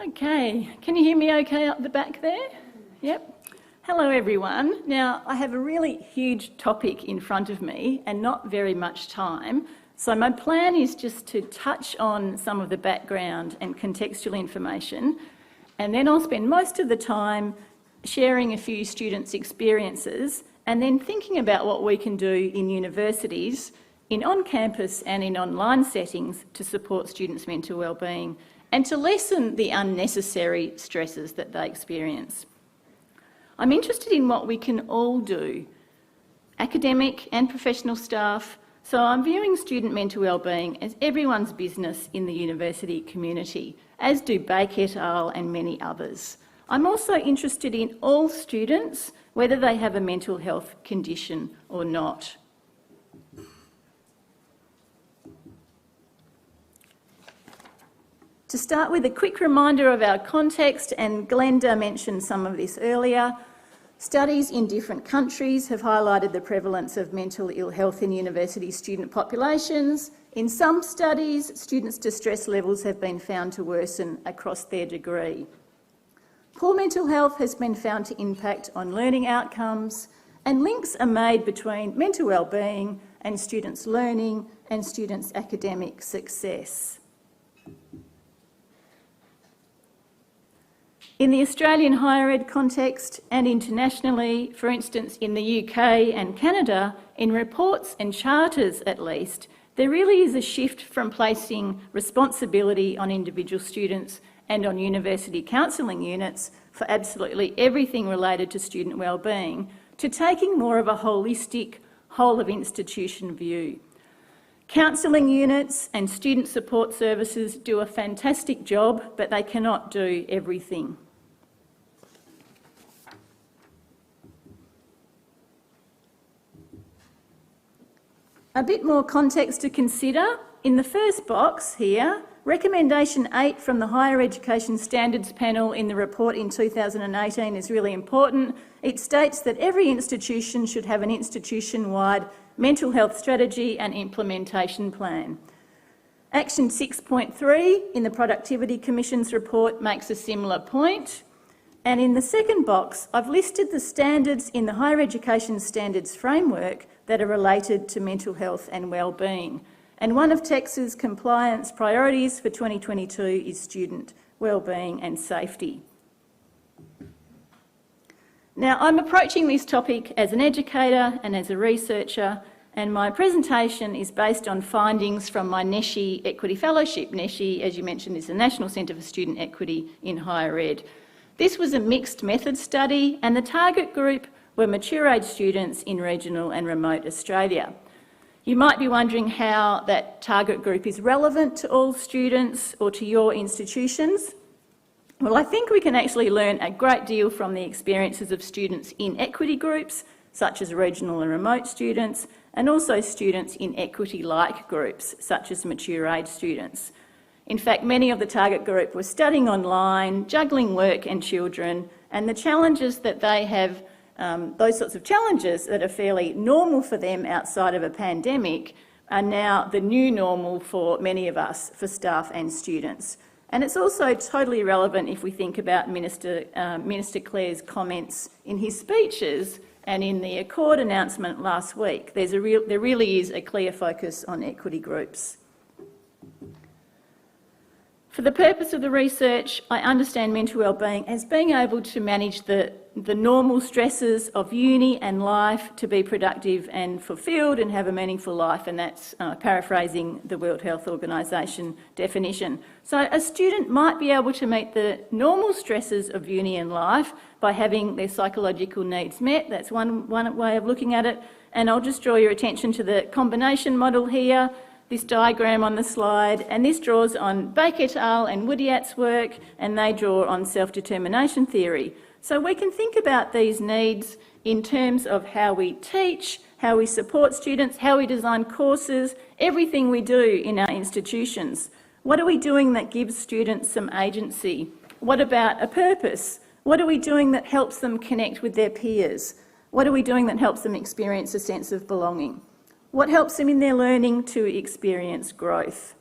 Okay, can you hear me okay up the back there? Yep. Hello everyone. Now I have a really huge topic in front of me and not very much time, so my plan is just to touch on some of the background and contextual information, and then I'll spend most of the time sharing a few students' experiences and then thinking about what we can do in universities, in on-campus and in online settings to support students' mental wellbeing and to lessen the unnecessary stresses that they experience. I'm interested in what we can all do, academic and professional staff, so I'm viewing student mental wellbeing as everyone's business in the university community, as do Baker et al. And many others. I'm also interested in all students, whether they have a mental health condition or not. To start with, a quick reminder of our context, and Glenda mentioned some of this earlier. Studies in different countries have highlighted the prevalence of mental ill health in university student populations. In some studies, students' distress levels have been found to worsen across their degree. Poor mental health has been found to impact on learning outcomes, and links are made between mental wellbeing and students' learning and students' academic success. In the Australian higher ed context and internationally, for instance in the UK and Canada, in reports and charters at least, there really is a shift from placing responsibility on individual students and on university counselling units for absolutely everything related to student wellbeing to taking more of a holistic, whole-of-institution view. Counselling units and student support services do a fantastic job, but they cannot do everything. A bit more context to consider. In the first box here, recommendation 8 from the Higher Education Standards Panel in the report in 2018 is really important. It states that every institution should have an institution-wide mental health strategy and implementation plan. Action 6.3 in the Productivity Commission's report makes a similar point. And in the second box, I've listed the standards in the Higher Education Standards Framework that are related to mental health and wellbeing. And one of TEX's compliance priorities for 2022 is student wellbeing and safety. Now, I'm approaching this topic as an educator and as a researcher, and my presentation is based on findings from my NESHE Equity Fellowship. NESHE, as you mentioned, is the National Centre for Student Equity in Higher Ed. This was a mixed method study, and the target group were mature age students in regional and remote Australia. You might be wondering how that target group is relevant to all students or to your institutions. Well, I think we can actually learn a great deal from the experiences of students in equity groups, such as regional and remote students, and also students in equity-like groups, such as mature age students. In fact, many of the target group were studying online, juggling work and children, and the challenges that they have, those sorts of challenges that are fairly normal for them outside of a pandemic, are now the new normal for many of us, for staff and students. And it's also totally relevant if we think about Minister Clare's comments in his speeches and in the Accord announcement last week. There really is a clear focus on equity groups. For the purpose of the research, I understand mental wellbeing as being able to manage the normal stresses of uni and life to be productive and fulfilled and have a meaningful life, and that's paraphrasing the World Health Organisation definition. So a student might be able to meet the normal stresses of uni and life by having their psychological needs met. That's one way of looking at it. And I'll just draw your attention to the combination model here, this diagram on the slide, and this draws on Baker et al. And Woodyat's work, and they draw on self-determination theory. So we can think about these needs in terms of how we teach, how we support students, how we design courses, everything we do in our institutions. What are we doing that gives students some agency? What about a purpose? What are we doing that helps them connect with their peers? What are we doing that helps them experience a sense of belonging? What helps them in their learning to experience growth?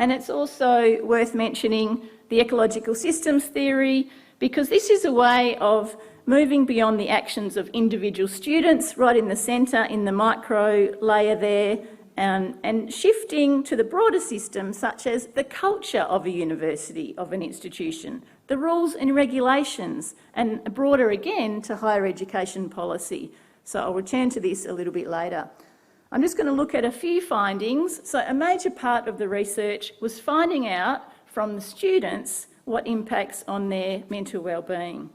And it's also worth mentioning the ecological systems theory, because this is a way of moving beyond the actions of individual students right in the centre, in the micro layer there, and shifting to the broader system, such as the culture of a university, of an institution, the rules and regulations, and broader again to higher education policy. So I'll return to this a little bit later. I'm just going to look at a few findings. So a major part of the research was finding out from the students what impacts on their mental wellbeing.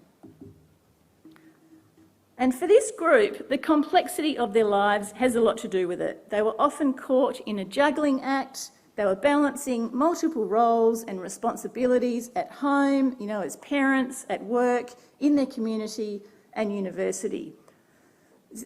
And for this group, the complexity of their lives has a lot to do with it. They were often caught in a juggling act. They were balancing multiple roles and responsibilities at home, as parents, at work, in their community and university.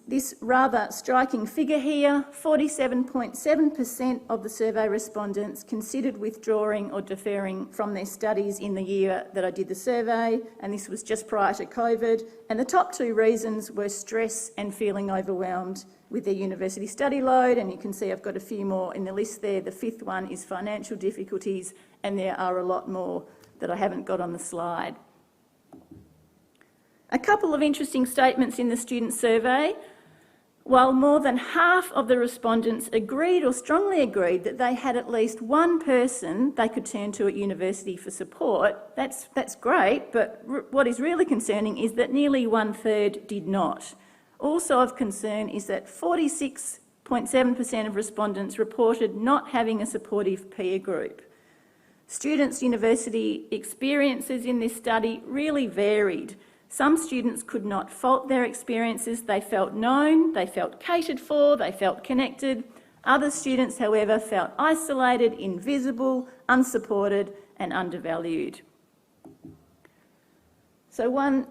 This rather striking figure here, 47.7% of the survey respondents considered withdrawing or deferring from their studies in the year that I did the survey, and this was just prior to COVID. And the top two reasons were stress and feeling overwhelmed with their university study load, and you can see I've got a few more in the list there. The fifth one is financial difficulties, and there are a lot more that I haven't got on the slide. A couple of interesting statements in the student survey. While more than half of the respondents agreed or strongly agreed that they had at least one person they could turn to at university for support, that's great, but what is really concerning is that nearly 1/3 did not. Also of concern is that 46.7% of respondents reported not having a supportive peer group. Students' university experiences in this study really varied. Some students could not fault their experiences. They felt known, they felt catered for, they felt connected. Other students, however, felt isolated, invisible, unsupported and undervalued. So one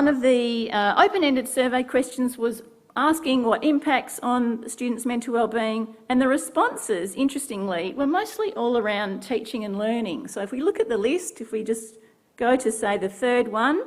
of the open-ended survey questions was asking what impacts on the students' mental wellbeing, and the responses, interestingly, were mostly all around teaching and learning. So if we look at the list, if we just go to, say, the third one,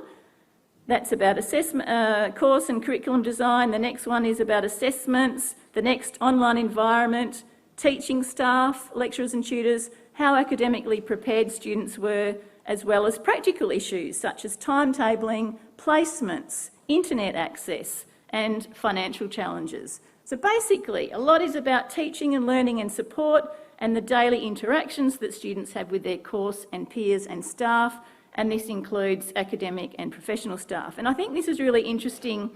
that's about assessment, course and curriculum design. The next one is about assessments. The next, online environment, teaching staff, lecturers and tutors, how academically prepared students were, as well as practical issues such as timetabling, placements, internet access and financial challenges. So basically, a lot is about teaching and learning and support and the daily interactions that students have with their course and peers and staff, and this includes academic and professional staff. And I think this is really interesting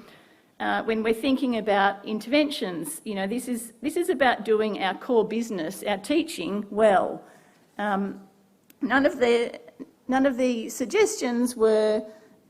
when we're thinking about interventions. This is about doing our core business, our teaching, well. None of the suggestions were,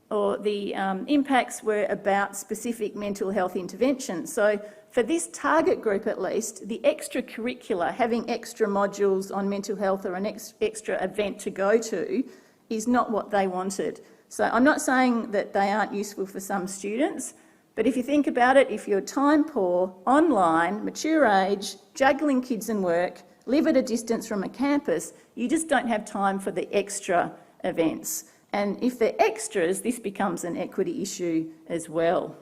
or the impacts were about specific mental health interventions. So for this target group at least, the extracurricular, having extra modules on mental health or an extra event to go to, is not what they wanted. So I'm not saying that they aren't useful for some students, but if you think about it, if you're time poor, online, mature age, juggling kids and work, live at a distance from a campus, you just don't have time for the extra events. And if they're extras, this becomes an equity issue as well.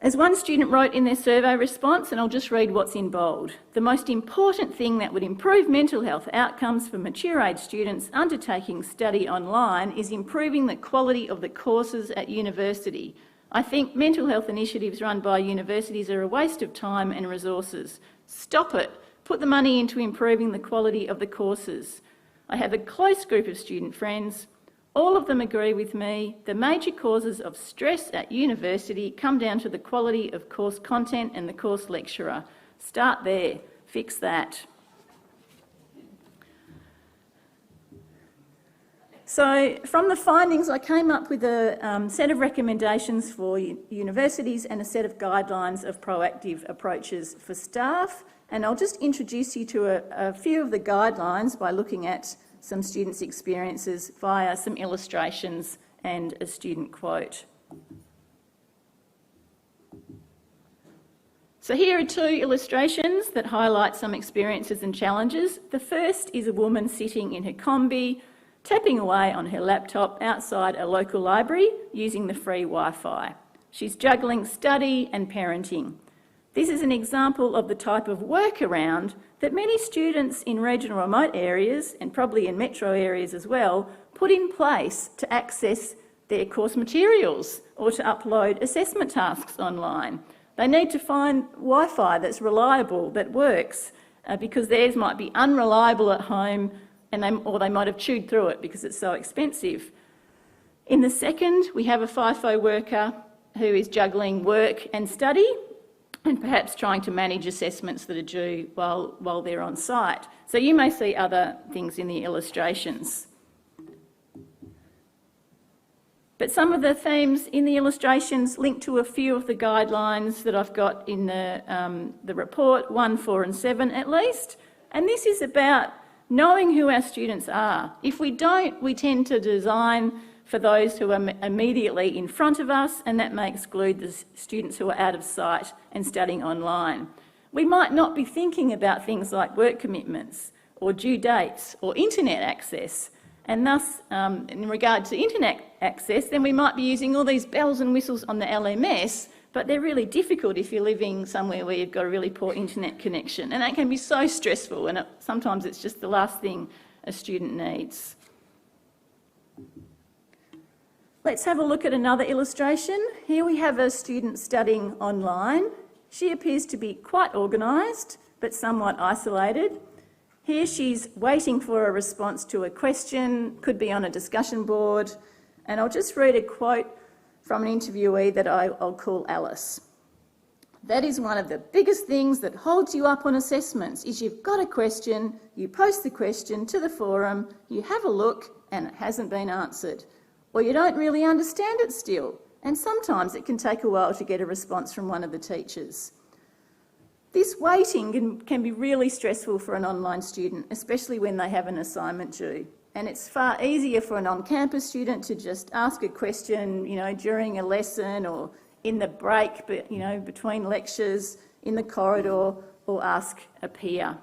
As one student wrote in their survey response, and I'll just read what's in bold, the most important thing that would improve mental health outcomes for mature age students undertaking study online is improving the quality of the courses at university. I think mental health initiatives run by universities are a waste of time and resources. Stop it. Put the money into improving the quality of the courses. I have a close group of student friends. All of them agree with me. The major causes of stress at university come down to the quality of course content and the course lecturer. Start there. Fix that. So from the findings, I came up with a set of recommendations for universities and a set of guidelines of proactive approaches for staff. And I'll just introduce you to a few of the guidelines by looking at some students' experiences via some illustrations and a student quote. So here are two illustrations that highlight some experiences and challenges. The first is a woman sitting in her combi, tapping away on her laptop outside a local library using the free Wi-Fi. She's juggling study and parenting. This is an example of the type of workaround that many students in regional remote areas, and probably in metro areas as well, put in place to access their course materials or to upload assessment tasks online. They need to find Wi-Fi that's reliable, that works, because theirs might be unreliable at home, or they might have chewed through it because it's so expensive. In the second, we have a FIFO worker who is juggling work and study, and perhaps trying to manage assessments that are due while they're on site. So you may see other things in the illustrations. But some of the themes in the illustrations link to a few of the guidelines that I've got in the report, 1, 4 and 7 at least. And this is about knowing who our students are. If we don't, we tend to design for those who are immediately in front of us, and that may exclude the students who are out of sight and studying online. We might not be thinking about things like work commitments or due dates or internet access, and thus, in regard to internet access, then we might be using all these bells and whistles on the LMS, but they're really difficult if you're living somewhere where you've got a really poor internet connection, and that can be so stressful, and sometimes it's just the last thing a student needs. Let's have a look at another illustration. Here we have a student studying online. She appears to be quite organised, but somewhat isolated. Here she's waiting for a response to a question, could be on a discussion board, and I'll just read a quote from an interviewee that I'll call Alice. "That is one of the biggest things that holds you up on assessments, is you've got a question, you post the question to the forum, you have a look and it hasn't been answered. Or you don't really understand it still, and sometimes it can take a while to get a response from one of the teachers." This waiting can be really stressful for an online student, especially when they have an assignment due. And it's far easier for an on-campus student to just ask a question, during a lesson or in the break, between lectures, in the corridor, or ask a peer.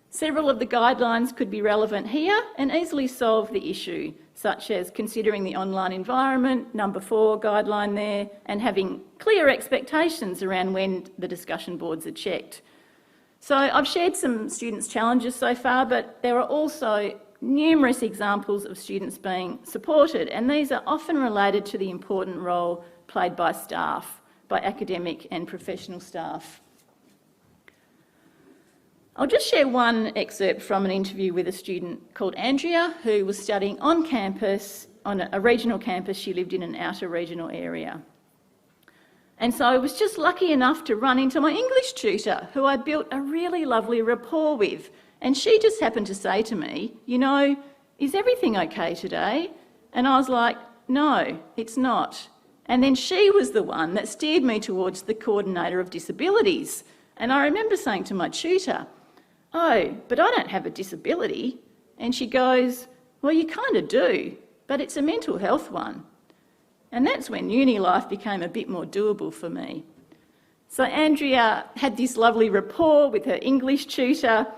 Several of the guidelines could be relevant here and easily solve the issue, such as considering the online environment, number 4 guideline there, and having clear expectations around when the discussion boards are checked. So I've shared some students' challenges so far, but there are also numerous examples of students being supported, and these are often related to the important role played by staff, by academic and professional staff. I'll just share one excerpt from an interview with a student called Andrea, who was studying on campus, on a regional campus. She lived in an outer regional area. And so I was just lucky enough to run into my English tutor, who I built a really lovely rapport with. And she just happened to say to me, "Is everything okay today?" And I was like, "No, it's not." And then she was the one that steered me towards the coordinator of disabilities. And I remember saying to my tutor, "Oh, but I don't have a disability." And she goes, "Well, you kind of do, but it's a mental health one." And that's when uni life became a bit more doable for me. So Andrea had this lovely rapport with her English tutor,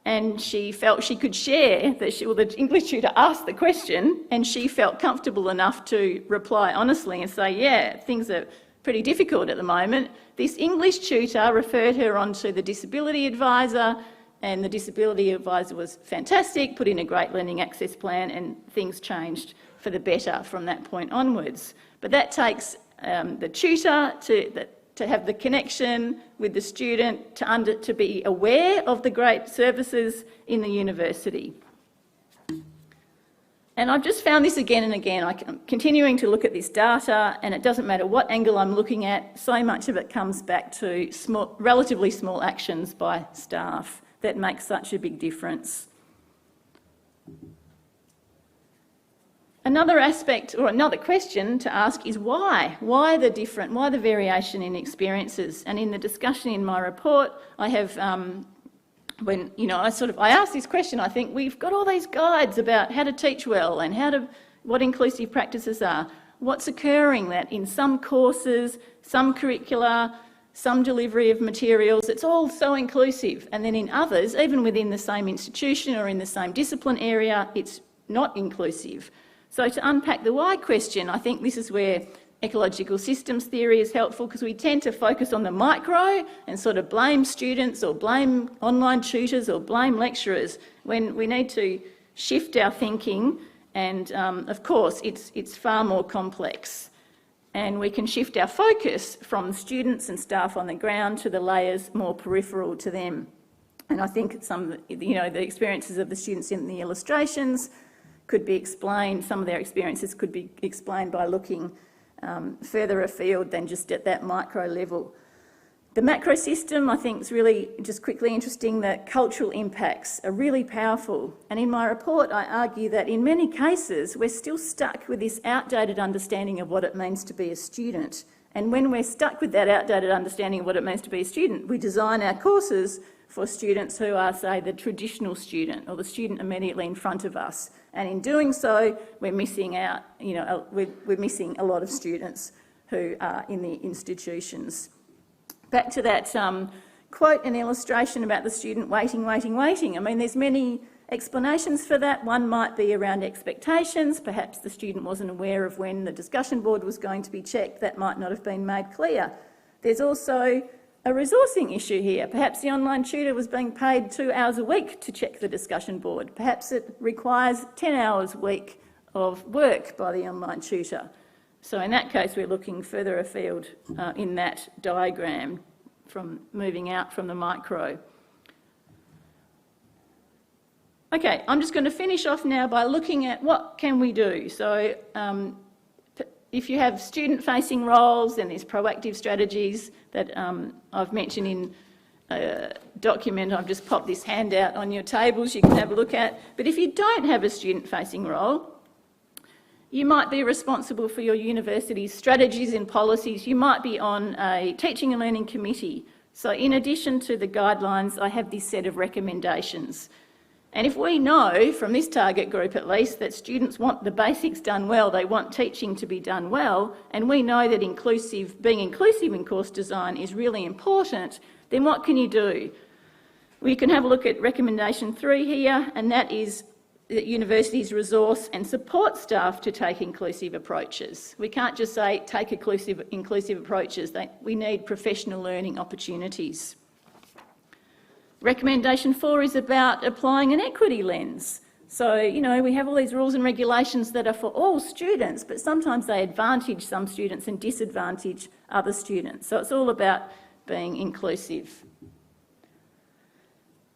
and she felt she could share that the English tutor asked the question, and she felt comfortable enough to reply honestly and say, "Yeah, things are pretty difficult at the moment." This English tutor referred her on to the disability advisor, and the disability advisor was fantastic, put in a great learning access plan, and things changed for the better from that point onwards. But that takes the tutor to have the connection with the student, to be aware of the great services in the university. And I've just found this again and again. I'm continuing to look at this data, and it doesn't matter what angle I'm looking at, so much of it comes back to relatively small actions by staff that make such a big difference. Another aspect, or another question to ask, is why? Why the variation in experiences? And in the discussion in my report, I have, I asked this question, I think we've got all these guides about how to teach well and what inclusive practices are. What's occurring that in some courses, some curricula, some delivery of materials, it's all so inclusive, and then in others, even within the same institution or in the same discipline area, it's not inclusive. So to unpack the why question, I think this is where ecological systems theory is helpful because we tend to focus on the micro and sort of blame students or blame online tutors or blame lecturers when we need to shift our thinking, and of course it's far more complex. And we can shift our focus from students and staff on the ground to the layers more peripheral to them. And I think the experiences of the students in the illustrations could be explained, some of their experiences could be explained by looking further afield than just at that micro level. The macro system, I think, is really just quickly interesting that cultural impacts are really powerful. And in my report, I argue that in many cases, we're still stuck with this outdated understanding of what it means to be a student. And when we're stuck with that outdated understanding of what it means to be a student, we design our courses for students who are, say, the traditional student or the student immediately in front of us. And in doing so, we're missing out, we're missing a lot of students who are in the institutions. Back to that quote and illustration about the student waiting. I mean, there's many explanations for that. One might be around expectations. Perhaps the student wasn't aware of when the discussion board was going to be checked. That might not have been made clear. There's also a resourcing issue here. Perhaps the online tutor was being paid 2 hours a week to check the discussion board. Perhaps it requires 10 hours a week of work by the online tutor. So in that case, we're looking further afield in that diagram from moving out from the micro. Okay, I'm just going to finish off now by looking at what can we do. So if you have student-facing roles, then there's proactive strategies that I've mentioned in a document. I've just popped this handout on your tables you can have a look at. But if you don't have a student-facing role, you might be responsible for your university's strategies and policies. You might be on a teaching and learning committee. So in addition to the guidelines, I have this set of recommendations. And if we know, from this target group at least, that students want the basics done well, they want teaching to be done well, and we know that being inclusive in course design is really important, then what can you do? Well, you can have a look at recommendation 3 here, and that is that universities resource and support staff to take inclusive approaches. We can't just say take inclusive approaches. We need professional learning opportunities. Recommendation 4 is about applying an equity lens. So, we have all these rules and regulations that are for all students, but sometimes they advantage some students and disadvantage other students. So it's all about being inclusive.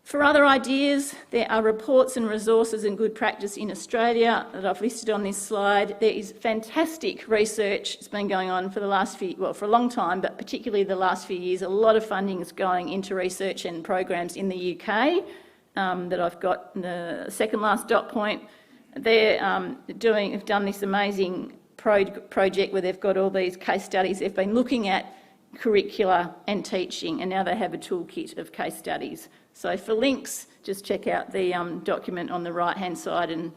For other ideas, there are reports and resources and good practice in Australia that I've listed on this slide. There is fantastic research. It's been going on for for a long time, but particularly the last few years. A lot of funding is going into research and programs in the UK that I've got in the second last dot point. They've done this amazing project where they've got all these case studies. They've been looking at curricula and teaching, and now they have a toolkit of case studies. So for links, just check out the document on the right-hand side, and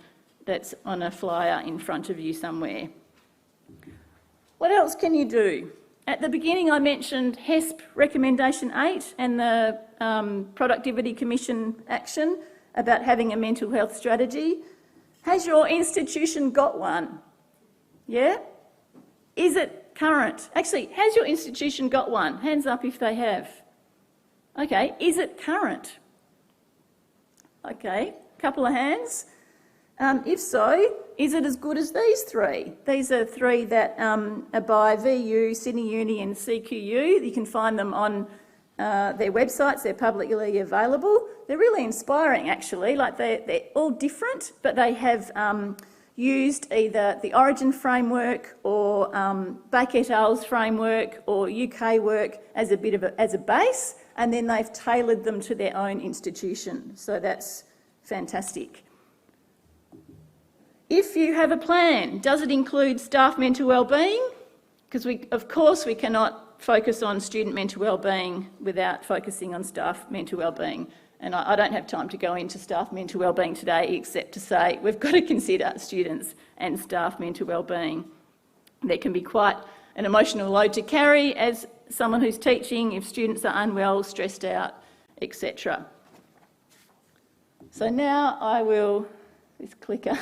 that's on a flyer in front of you somewhere. What else can you do? At the beginning I mentioned HESP recommendation 8 and the Productivity Commission action about having a mental health strategy. Has your institution got one? Yeah? Is it current? Actually, has your institution got one? Hands up if they have. Okay, is it current? Okay, couple of hands. If so, is it as good as these 3? These are 3 that are by VU, Sydney Uni and CQU. You can find them on their websites. They're publicly available. They're really inspiring, actually. Like they're all different, but they have used either the Origin framework or Baker et al.'s framework or UK work as a base, and then they've tailored them to their own institution. So that's fantastic. If you have a plan, does it include staff mental wellbeing? Because of course we cannot focus on student mental wellbeing without focusing on staff mental wellbeing. And I don't have time to go into staff mental wellbeing today, except to say we've got to consider students and staff mental wellbeing. There can be quite an emotional load to carry as someone who's teaching if students are unwell, stressed out, etc. So now I will, this clicker,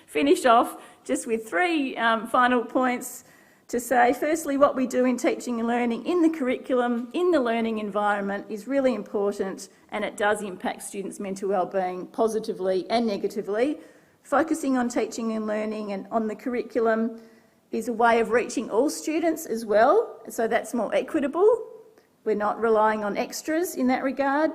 finish off just with 3 final points. to say, firstly, what we do in teaching and learning in the curriculum, in the learning environment is really important, and it does impact students' mental wellbeing positively and negatively. Focusing on teaching and learning and on the curriculum is a way of reaching all students as well, so that's more equitable. We're not relying on extras in that regard.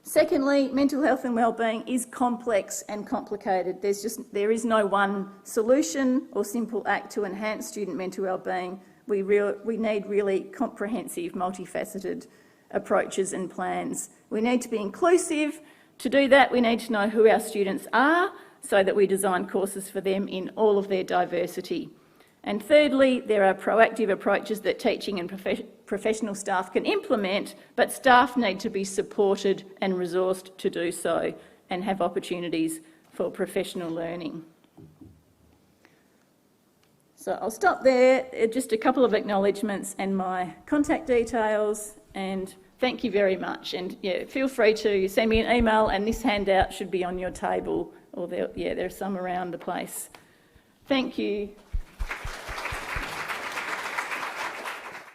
Secondly, mental health and wellbeing is complex and complicated. There is no one solution or simple act to enhance student mental wellbeing. We need really comprehensive, multifaceted approaches and plans. We need to be inclusive. To do that, we need to know who our students are so that we design courses for them in all of their diversity. And thirdly, there are proactive approaches that teaching and professional staff can implement, but staff need to be supported and resourced to do so and have opportunities for professional learning. So I'll stop there. Just a couple of acknowledgements and my contact details, and thank you very much. And yeah, feel free to send me an email, and this handout should be on your table, or there are some around the place. Thank you.